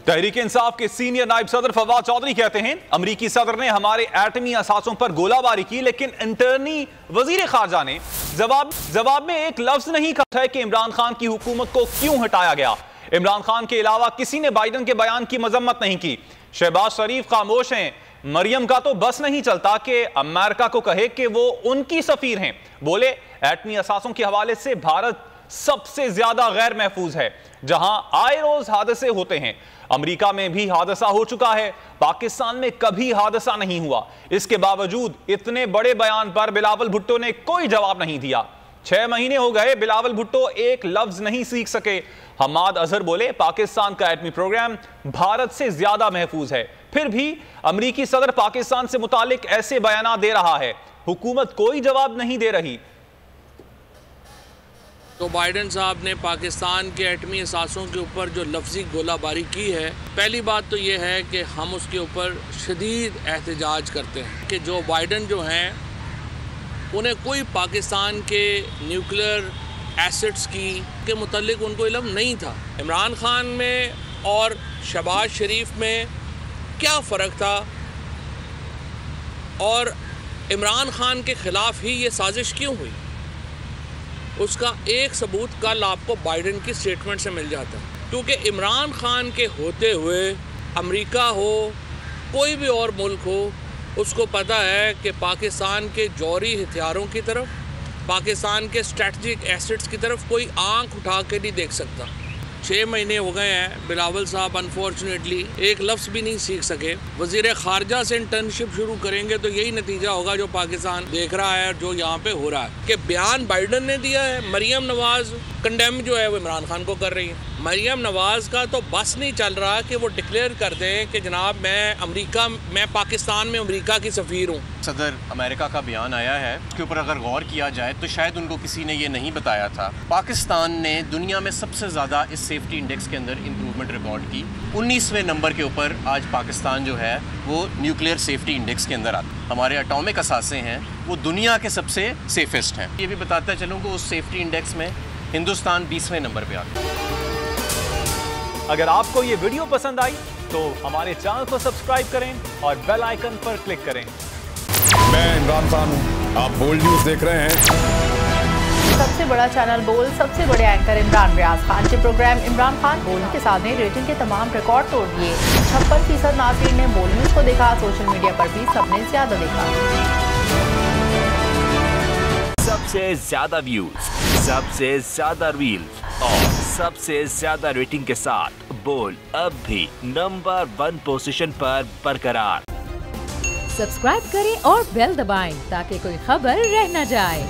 तहरीक इंसाफ के सीनियर नायब सदर फवाद चौधरी कहते हैं अमरीकी सदर ने हमारे एटमी असासों पर गोलाबारी की, लेकिन इंटरनी वजीर खारजा ने जवाब में एक लफ्ज नहीं कहा है कि इमरान खान की हुकूमत को क्यों हटाया गया। इमरान खान के अलावा किसी ने बाइडन के बयान की मजम्मत नहीं की। शहबाज शरीफ खामोश हैं। मरियम का तो बस नहीं चलता कि अमेरिका को कहे कि वो उनकी सफीर हैं। बोले एटमी असासों के हवाले से भारत सबसे ज्यादा गैर महफूज है, जहां आए रोज हादसे होते हैं। अमेरिका में भी हादसा हो चुका है, पाकिस्तान में कभी हादसा नहीं हुआ। इसके बावजूद इतने बड़े बयान पर बिलावल भुट्टो ने कोई जवाब नहीं दिया। 6 महीने हो गए, बिलावल भुट्टो एक लफ्ज नहीं सीख सके। हमाद अजहर बोले पाकिस्तान का एटमी प्रोग्राम भारत से ज्यादा महफूज है। फिर भी अमरीकी सदर पाकिस्तान से मुतालिक ऐसे बयान दे रहा है, हुकूमत कोई जवाब नहीं दे रही। तो बाइडन साहब ने पाकिस्तान के एटमी असासों के ऊपर जो लफ्जी गोलाबारी की है, पहली बात तो ये है कि हम उसके ऊपर शदीद एहतजाज करते हैं कि जो बाइडन जो हैं उन्हें कोई पाकिस्तान के न्यूक्लियर एसेट्स के मुतालिक उनको इल्म नहीं था। इमरान खान में और शहबाज शरीफ में क्या फ़र्क था, और इमरान खान के ख़िलाफ़ ही ये साजिश क्यों हुई, उसका एक सबूत कल आपको बाइडन की स्टेटमेंट से मिल जाता है। क्योंकि इमरान खान के होते हुए अमेरिका हो, कोई भी और मुल्क हो, उसको पता है कि पाकिस्तान के जौहरी हथियारों की तरफ, पाकिस्तान के स्ट्रेटजिक एसेट्स की तरफ कोई आंख उठा के नहीं देख सकता। 6 महीने हो गए हैं, बिलावल साहब अनफॉर्चुनेटली एक लफ्ज़ भी नहीं सीख सके। वज़ीर ख़ारजा से इंटर्नशिप शुरू करेंगे तो यही नतीजा होगा जो पाकिस्तान देख रहा है और जो यहाँ पे हो रहा है कि बयान बाइडन ने दिया है। मरियम नवाज़ कंडेम जो है वो इमरान खान को कर रही है। मरियम नवाज़ का तो बस नहीं चल रहा कि वो डिक्लेयर कर दें कि जनाब मैं पाकिस्तान में अमेरिका की सफ़ीर हूँ। सदर अमेरिका का बयान आया है, उसके ऊपर अगर गौर किया जाए तो शायद उनको किसी ने ये नहीं बताया था। पाकिस्तान ने दुनिया में सबसे ज़्यादा इस सेफ्टी इंडेक्स के अंदर इम्प्रूवमेंट रिकॉर्ड की। 19वें नंबर के ऊपर आज पाकिस्तान जो है वो न्यूक्लियर सेफ्टी इंडेक्स के अंदर आता है। हमारे एटॉमिक असासे हैं वो दुनिया के सबसे सेफेस्ट हैं। ये भी बताता चलूँ कि उस सेफ्टी इंडेक्स में हिंदुस्तान 20वें नंबर पे आता है। अगर आपको ये वीडियो पसंद आई तो हमारे चैनल को सब्सक्राइब करें और बेल आइकन पर क्लिक करें। मैं इमरान खान हूँ, आप बोल्ड न्यूज देख रहे हैं। सबसे बड़ा चैनल बोल, सबसे बड़े एंकर इमरान रियाज खान के प्रोग्राम इमरान खान बोल के साथ ने रेटिंग के तमाम रिकॉर्ड तोड़ दिए। 56% नाज़रीन ने बोल न्यूज को देखा। सोशल मीडिया पर भी सबने ज्यादा देखा। सबसे ज्यादा व्यूज, सबसे ज्यादा रील्स और सबसे ज्यादा रेटिंग के साथ बोल अब भी नंबर 1 पोजीशन पर बरकरार। सब्सक्राइब करें और बेल दबाएं ताकि कोई खबर रह न जाए।